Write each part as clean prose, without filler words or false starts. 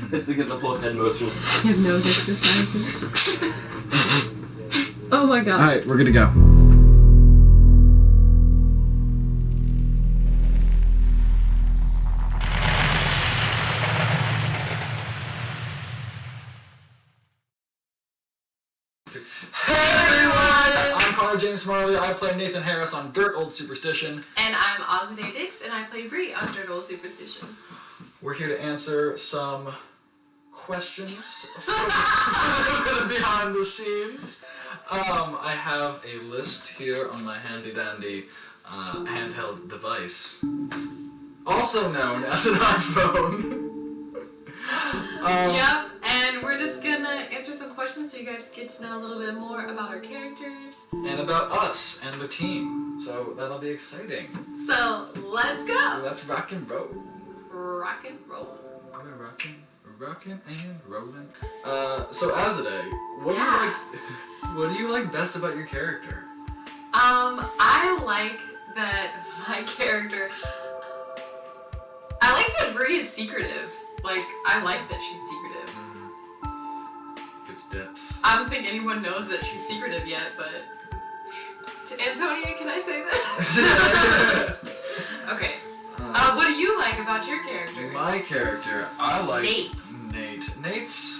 Just to get the whole head motion. You have no exercises. Oh my god. Alright, we're good to go. I'm Connor James Marley. I play Nathan Harris on Dirt Old Superstition. And I'm Azadeh Dix, and I play Brie on Dirt Old Superstition. We're here to answer some questions for the behind the scenes. I have a list here on my handy dandy handheld device, also known as an iPhone. Yep, and we're just gonna answer some questions so you guys get to know a little bit more about our characters. And about us and the team. So that'll be exciting. So, let's go! Let's rock and roll. Rock and roll. We're rocking and rolling. So Azadeh, what do you like best about your character? I like that my character... I like that Brie is secretive. Like, I like that she's secretive. Good depth. I don't think anyone knows that she's secretive yet, but... To Antonia, can I say that? Okay. What do you like about your character? My character, I like Nate. Nate's,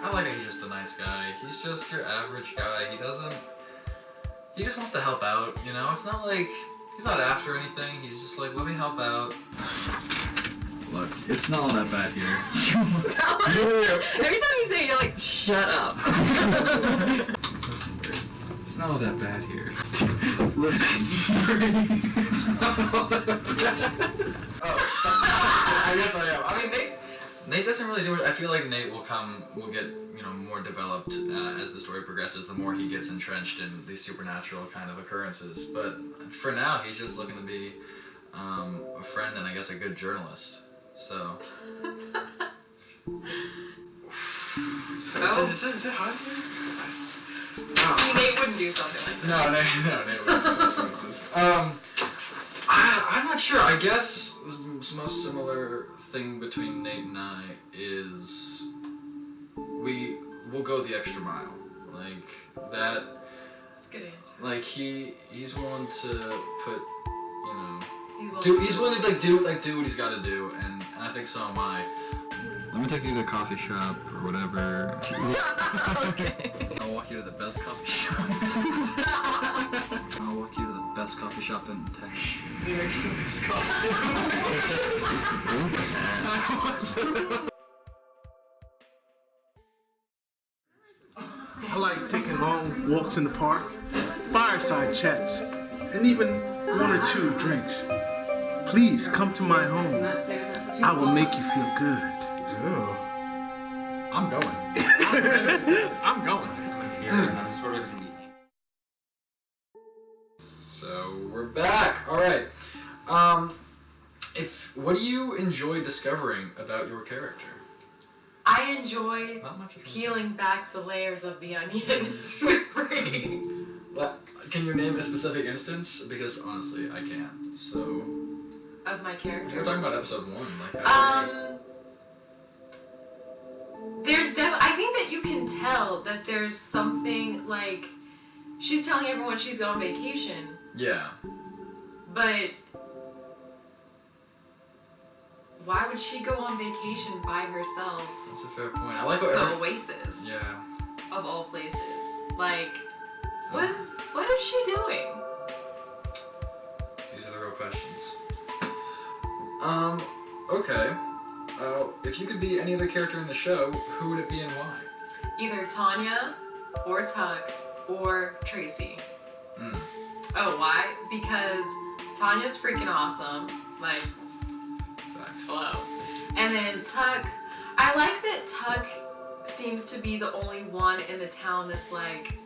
I like that he's just a nice guy. He's just your average guy. He just wants to help out, you know? It's not like, he's not after anything. He's just like, let me help out. Look, it's not all that bad here. Every time you say it, you're like, shut up. It's not all that bad here. Listen. It's not all that bad. Oh, so, I guess I am. I mean, Nate doesn't really do it. I feel like Nate will get, you know, more developed as the story progresses, the more he gets entrenched in these supernatural kind of occurrences. But for now, he's just looking to be a friend and I guess a good journalist. So. Is it hard for you? See, Nate wouldn't do something like that. No, Nate wouldn't do something like this. I'm not sure. I guess the most similar thing between Nate and I is we'll go the extra mile. Like that. That's a good answer. Like he's willing to put, you know, he's willing to do what he's got to do, and I think so am I. Let me take you to the coffee shop or whatever. Okay. I'll walk you to the best coffee shop. I'll walk you to the best coffee shop in town. I like taking long walks in the park, fireside chats, and even one or two drinks. Please come to my home. I will make you feel good. Ooh. I'm going. I'm going. So we're back. All right. What do you enjoy discovering about your character? I enjoy Not much. peeling back the layers of the onion with Brie. Well, can you name a specific instance? Because honestly, I can't. So. Of my character. We're talking about episode 1. Like. I think that you can tell that there's something, like, she's telling everyone she's going on vacation. Yeah. But why would she go on vacation by herself? That's a fair point. I like what to Oasis. Yeah. Of all places. Like, what is she doing? These are the real questions. Okay. If you could be any other character in the show, who would it be and why? Either Tanya, or Tuck, or Tracy. Oh, why? Because Tanya's freaking awesome. Like, hello. And then Tuck, I like that Tuck seems to be the only one in the town that's like,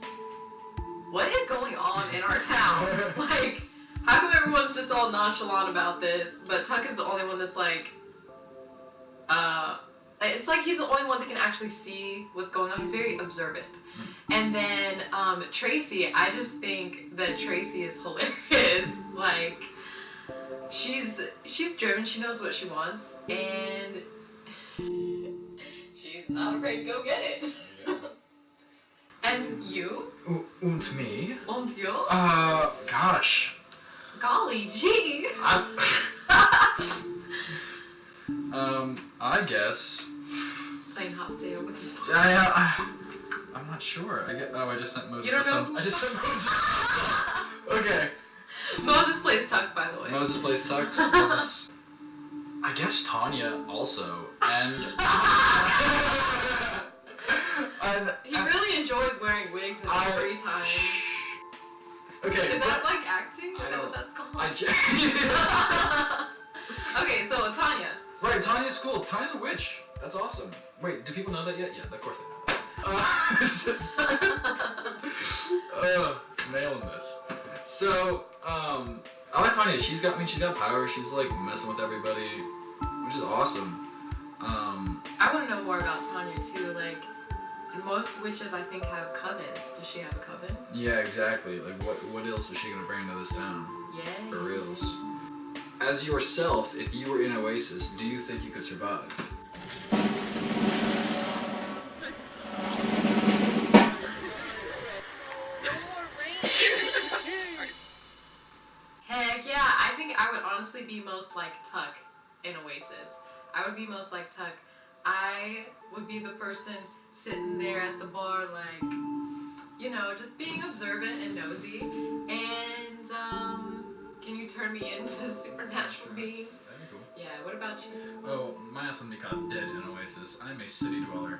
what is going on in our town? Like, how come everyone's just all nonchalant about this, but Tuck is the only one that's like, it's like he's the only one that can actually see what's going on. He's very observant. And then Tracy, I just think that Tracy is hilarious. Like, she's driven, she knows what she wants, and She's not afraid to go get it. Yeah. And you? Und me? Und you? Gosh. Golly gee. I guess. Playing hot potato with his I'm not sure. I just sent Moses. You don't know? I just sent Moses. Okay. Moses plays Tuck, by the way. Moses plays Tux. Moses. I guess Tanya also, and. He really enjoys wearing wigs in his free time. Okay. Is that like acting? Is that what that's called? Okay, so Tanya. Right, Tanya's cool. Tanya's a witch. That's awesome. Wait, do people know that yet? Yeah, of course they know that. Nailing this. So, I like Tanya. She's got power. She's like messing with everybody, which is awesome. I want to know more about Tanya too. Like, most witches I think have covens. Does she have a coven? Yeah, exactly. Like, what else is she gonna bring to this town? Yeah. For reals. As yourself, if you were in Oasis, do you think you could survive? Heck yeah, I think I would honestly be most like Tuck in Oasis. I would be most like Tuck. I would be the person sitting there at the bar like, you know, just being observant and nosy. And, can you turn me into a supernatural being? That'd be cool. Yeah, what about you? Oh, my ass wouldn't be caught dead in Oasis. I'm a city dweller.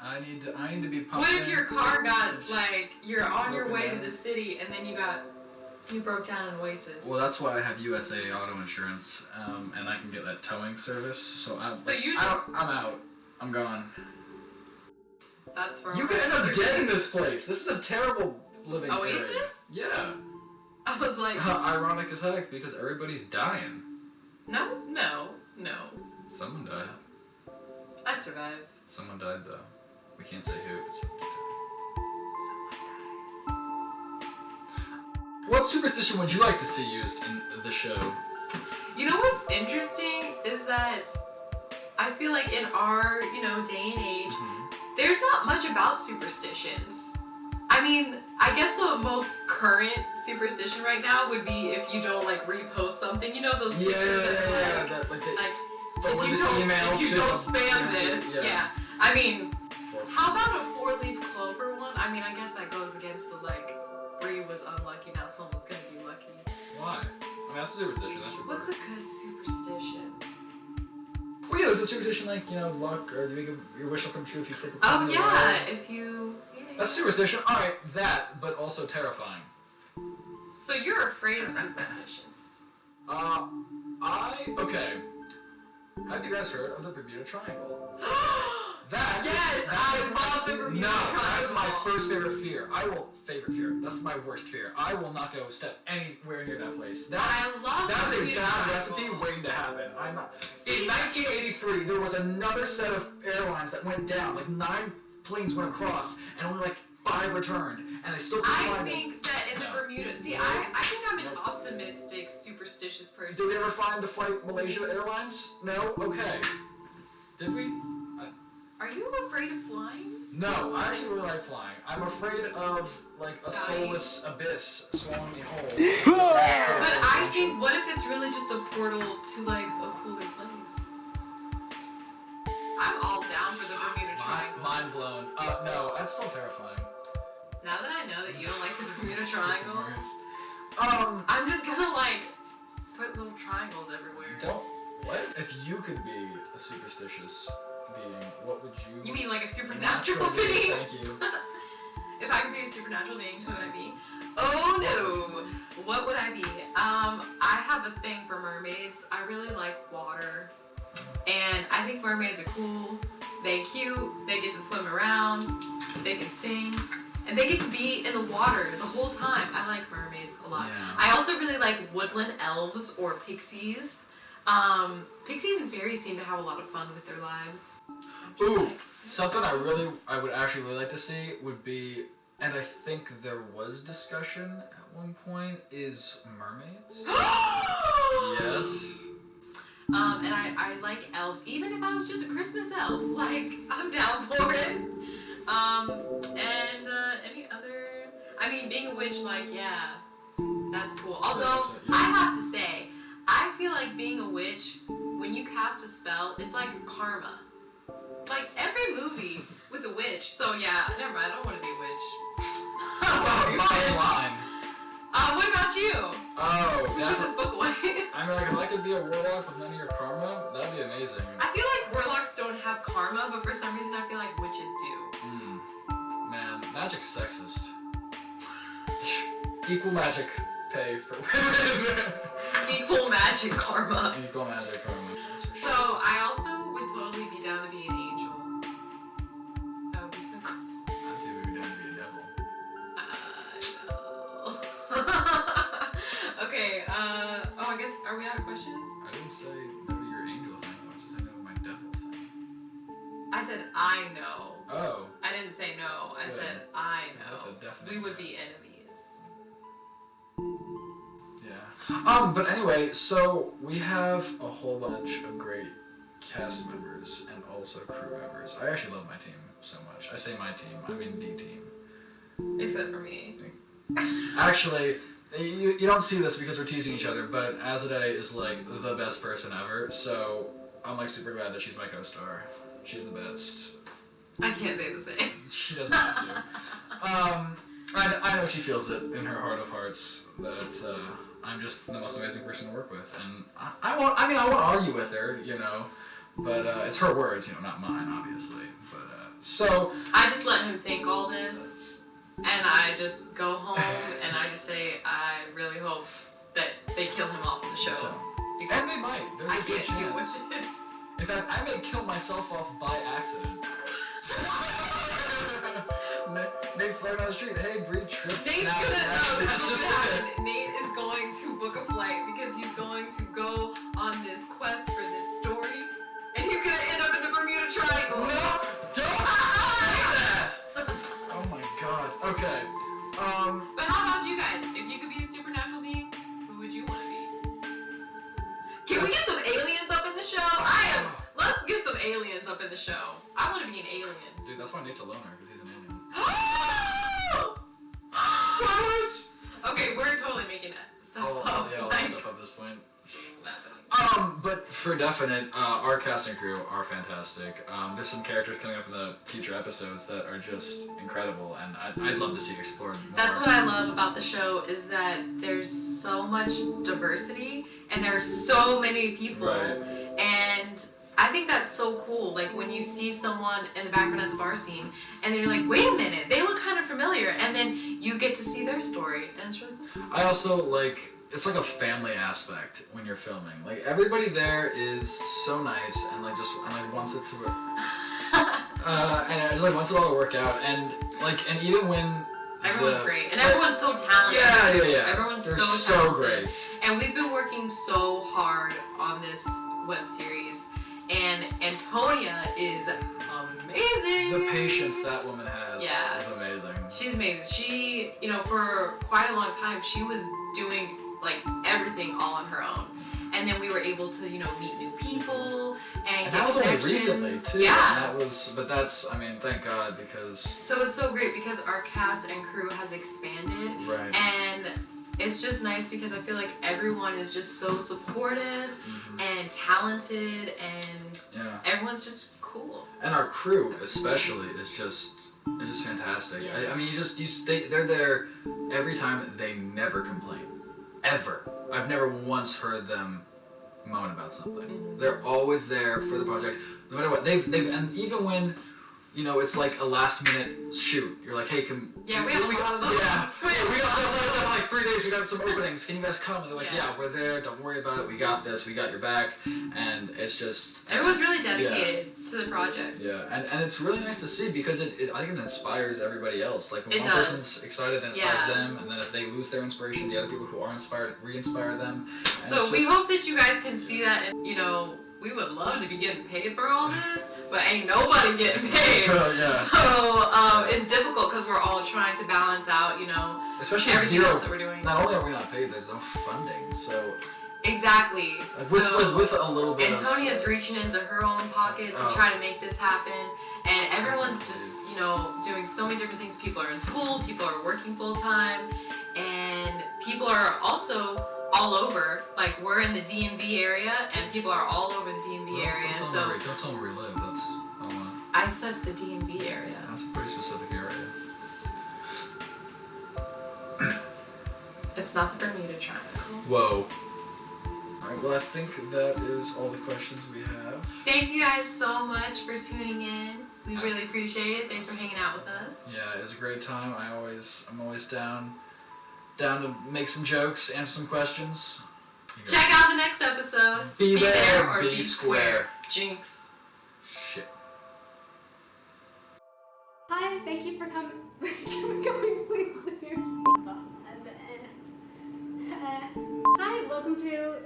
I need to be pumped. What if your car got, like, you're on your Broken way down. to the city and then you broke down in Oasis? Well, that's why I have USA auto insurance, and I can get that towing service. So I'm out. I'm gone. That's for You could end up dead in this place. This is a terrible living Oasis? area. Yeah. I was like, Ironic as heck because everybody's dying. no. Someone died. I'd survive. Someone died though. We can't say who. But Someone dies. what superstition would you like to see used in the show? You know what's interesting is that I feel like in our, day and age, there's not much about superstitions. I mean, I guess the most current superstition right now would be if you don't like repost something. You know those pictures that are if you don't spam this. Yeah. I mean, how about a 4-leaf clover one? I mean, I guess that goes against the like, Brie was unlucky, now someone's gonna be lucky. Why? I mean, that's a superstition. That should work. What's a good superstition? Well, yeah, is a superstition like, luck, or your wish will come true if you flip a coin? Oh yeah, if you... Yeah. That's superstition. Alright, that, but also terrifying. So you're afraid of superstitions? Okay. Have you guys heard of the Bermuda Triangle? Yes, I love the Bermuda Triangle. That's my first favorite fear. Favorite fear. That's my worst fear. I will not go step anywhere near that place. I love That's the a Bermuda bad Triangle. recipe waiting to happen. I'm not. In 1983, there was another set of airlines that went down. Like 9 planes went across, and only like 5 returned, and they still couldn't I find them. think that in the Bermuda... See, I think I'm an optimistic, superstitious person. Did we ever find the flight Malaysia Airlines? No? Okay. Did we? Are you afraid of flying? No, I actually really like flying. I'm afraid of, like, a Dying. soulless abyss swallowing me whole. But I think, what if it's really just a portal to, like, a cooler place? I'm all down for the Bermuda Triangle. Mind blown. No, that's still terrifying. Now that I know that you don't like the Bermuda Triangle, Um, I'm just gonna, like, put little triangles everywhere. What? If you could be a superstitious being, what would you... You mean like a supernatural being? Thank you. If I could be a supernatural being, who would I be? Oh no! What would I be? I have a thing for mermaids. I really like water. And I think mermaids are cool. They're cute. They get to swim around. They can sing. And they get to be in the water the whole time. I like mermaids a lot. Yeah. I also really like woodland elves or pixies. Pixies and fairies seem to have a lot of fun with their lives. Ooh, something I would actually really like to see would be, and I think there was discussion at one point, is mermaids. Yes. And I like elves, even if I was just a Christmas elf. Like, I'm down for it. And any other... I mean, being a witch, like, yeah, that's cool. Although, I have to say, I feel like being a witch, when you cast a spell, it's like karma. Like, every movie with a witch. So, yeah, never mind, I don't want to be a witch. Bottom line. What about you? Oh, Put this book away. I mean, like, if I could be a warlock with none of your karma, that'd be amazing. I feel like warlocks don't have karma, but for some reason I feel like witches do. Man, magic's sexist. Equal magic pay for women. Equal magic karma. Equal magic karma. That's for sure. So I also would totally be down to be an angel. That would be so cool. I'd be down to be a devil. No. Okay, I guess, are we out of questions? I didn't say no to your angel thing, I just said no to my devil thing. I said I know. Oh. I didn't say no. I Good. said I know. That's a definite We would be yes. enemies. Yeah. But anyway, so we have a whole bunch of great cast members and also crew members. I actually love my team so much. I say my team, I mean the team. Except for me. Actually, you don't see this because we're teasing each other, but Azadeh is like the best person ever, so I'm like super glad that she's my co-star. She's the best. I can't say the same. She doesn't have to. I know she feels it in her heart of hearts that I'm just the most amazing person to work with, and I won't argue with her, you know, but it's her words, you know, not mine, obviously. But so I just let him think all this, and I just go home and I just say I really hope that they kill him off in the show. So, and they might. There's I a good can't deal chance. with it. In fact, I may kill myself off by accident. Nate's learning on the street. Hey, Brie tripped. Nate's Snap, gonna snap. know this That's is just gonna it. happen. Nate is going to book a flight because he's going to go on this quest for this story, and he's gonna end up in the Bermuda Triangle. No, don't say that. Oh my god. Okay. But how about you guys? If you could be a supernatural being, who would you want to be? Can we get some aliens up in the show? Let's get some aliens up in the show. I want to be an alien. Dude, that's why Nate's a loner, because he's an alien. Spoilers! Okay, we're totally making stuff up. All that stuff at this point. But for definite, our cast and crew are fantastic. There's some characters coming up in the future episodes that are just incredible, and I'd love to see explored more. That's what I love about the show is that there's so much diversity and there's so many people, Right. and I think that's so cool. Like when you see someone in the background at the bar scene, and then you're like, wait a minute, they look kind of familiar, and then you get to see their story, and it's really cool. I also it's like a family aspect when you're filming. Like everybody there is so nice and wants it to and just wants it all to work out, and even when everyone's great, and everyone's so talented. Yeah. Everyone's They're so talented. great. And we've been working so hard on this web series, and Antonia is amazing. The patience that woman has is amazing. She's amazing. She, for quite a long time, she was doing everything all on her own. And then we were able to, meet new people and get that was only connections. recently too. Yeah. And thank God, because So it's so great because our cast and crew has expanded. Right. And it's just nice because I feel like everyone is just so supportive and talented, and everyone's just cool. And our crew especially is just fantastic. Yeah. I mean, they're there every time. They never complain, ever. I've never once heard them moan about something. They're always there for the project, no matter what. They've and even when it's like a last minute shoot, you're like, hey, we have a lot of those. Yeah, we got stuff in like 3 days. We got some openings. Can you guys come? And they're like, yeah, we're there. Don't worry about it. We got this. We got your back. And it's just everyone's really dedicated to the project. Yeah, and it's really nice to see because I think it inspires everybody else. Like when one person's excited, then inspires them, and then if they lose their inspiration, the other people who are inspired re-inspire them. And so we hope that you guys can see that, and we would love to be getting paid for all this, but ain't nobody getting paid. So it's difficult because we're all trying to balance out, especially everything else that we're doing. Not only are we not paid, there's no funding. So Exactly. With a little bit Antonia's reaching into her own pocket to try to make this happen, and everyone's just, doing so many different things. People are in school, people are working full time, and people are also all over. Like, we're in the DMV area, and people are all over the DMV area. Don't tell them where you live. I said the DMV area. That's a pretty specific area. It's not the Bermuda Triangle. Whoa. Alright, well, I think that is all the questions we have. Thank you guys so much for tuning in. We really appreciate it. Thanks for hanging out with us. Yeah, it was a great time. I'm always down to make some jokes, answer some questions. Check out the next episode. Be there or be square. Jinx. Shit. Hi, thank you for coming. Please. Hi, welcome to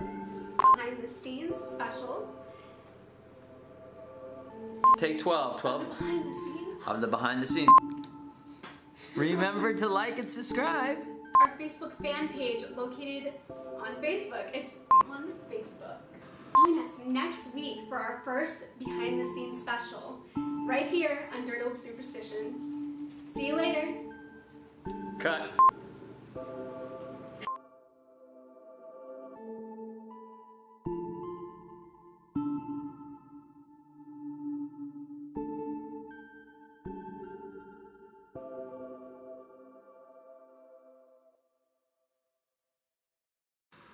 Behind the Scenes special. Take 12. Behind the scenes. Of the behind the scenes. Remember to like and subscribe. Our Facebook fan page located on Facebook. It's on Facebook. Join us next week for our first behind the scenes special, right here on Dirt Old Superstition. See you later. Cut.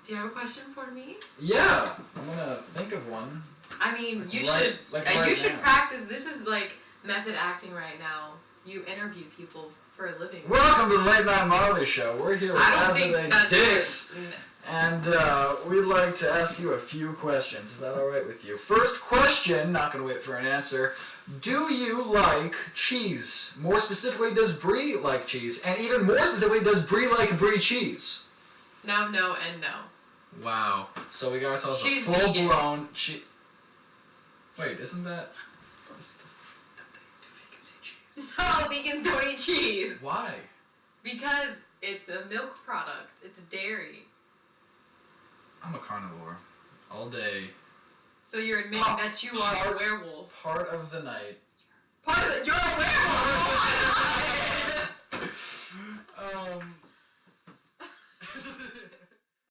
Do you have a question for me? Yeah, I'm gonna think of one. I mean, you Right- should like right you should now. practice. This is like method acting right now. You interview people for a living. Welcome to the Late Night Marley Show. We're here with I don't think Azadeh that's Dix, good. and we'd like to ask you a few questions. Is that all right with you? First question, not gonna wait for an answer. Do you like cheese? More specifically, does Brie like cheese? And even more specifically, does Brie like Brie cheese? No, no, and no. Wow. So we got ourselves She's a vegan. full-blown cheese. Wait, isn't that? Do vegans eat cheese? No, vegans don't eat cheese Why? because it's a milk product. It's dairy. I'm a carnivore. All day. So you're admitting that you are a werewolf. Part of the night. Part of it. You're a werewolf.